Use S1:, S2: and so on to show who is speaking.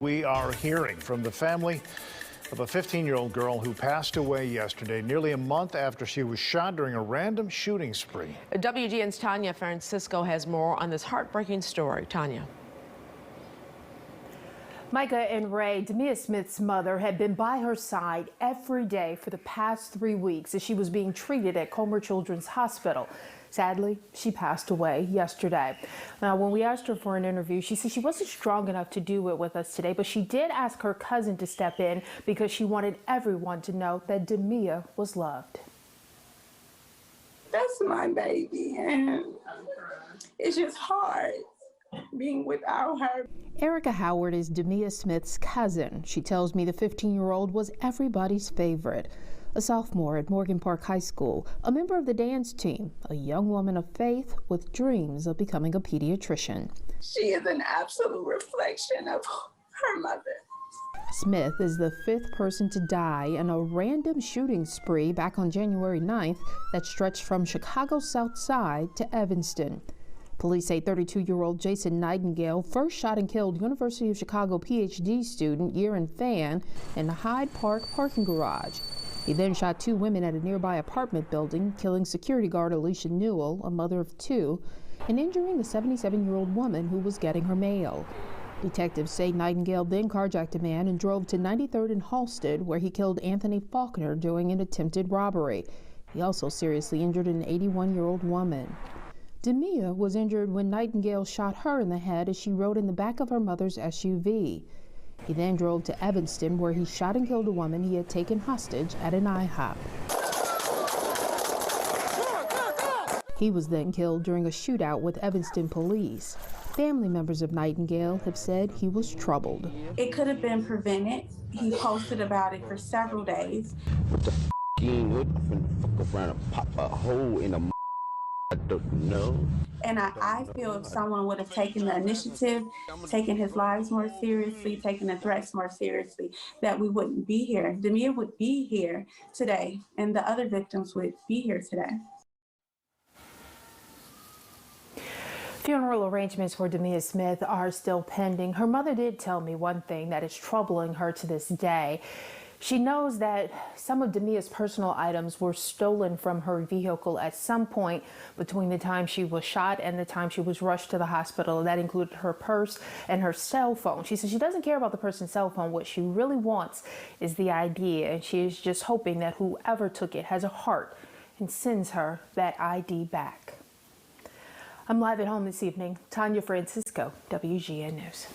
S1: We are hearing from the family of a 15-year-old girl who passed away yesterday, nearly a month after she was shot during a random shooting spree.
S2: WGN's Tanya Francisco has more on this heartbreaking story. Tanya.
S3: Micah and Ray, Demia Smith's mother, had been by her side every day for the past 3 weeks as she was being treated at Comer Children's Hospital. Sadly, she passed away yesterday. Now, when we asked her for an interview, she said she wasn't strong enough to do it with us today, but she did ask her cousin to step in because she wanted everyone to know that Demia was loved.
S4: That's my baby, and it's just hard being without her.
S3: Erica Howard is Demia Smith's cousin. She tells me the 15-year-old was everybody's favorite. A sophomore at Morgan Park High School, a member of the dance team, a young woman of faith with dreams of becoming a pediatrician.
S4: She is an absolute reflection of her mother.
S3: Smith is the 5th person to die in a random shooting spree back on January 9th that stretched from Chicago's South Side to Evanston. Police say 32-year-old Jason Nightingale first shot and killed University of Chicago PhD student Yerin Fan in the Hyde Park parking garage. He then shot 2 women at a nearby apartment building, killing security guard Alicia Newell, a mother of 2, and injuring a 77-year-old woman who was getting her mail. Detectives say Nightingale then carjacked a man and drove to 93rd and Halsted, where he killed Anthony Faulkner during an attempted robbery. He also seriously injured an 81-year-old woman. Demia was injured when Nightingale shot her in the head as she rode in the back of her mother's SUV. He then drove to Evanston, where he shot and killed a woman he had taken hostage at an IHOP. He was then killed during a shootout with Evanston police. Family members of Nightingale have said he was troubled.
S4: It could have been prevented. He posted about it for several days.
S5: What the fuck around and pop a hole in a I don't know.
S4: And I feel if someone would have taken the initiative, taken his lives more seriously, taken the threats more seriously, that we wouldn't be here. Demia would be here today, and the other victims would be here today.
S3: Funeral arrangements for Demia Smith are still pending. Her mother did tell me one thing that is troubling her to this day. She knows that some of Demia's personal items were stolen from her vehicle at some point between the time she was shot and the time she was rushed to the hospital. That included her purse and her cell phone. She says she doesn't care about the person's cell phone. What she really wants is the ID, and she is just hoping that whoever took it has a heart and sends her that ID back. I'm live at home this evening. Tanya Francisco, WGN News.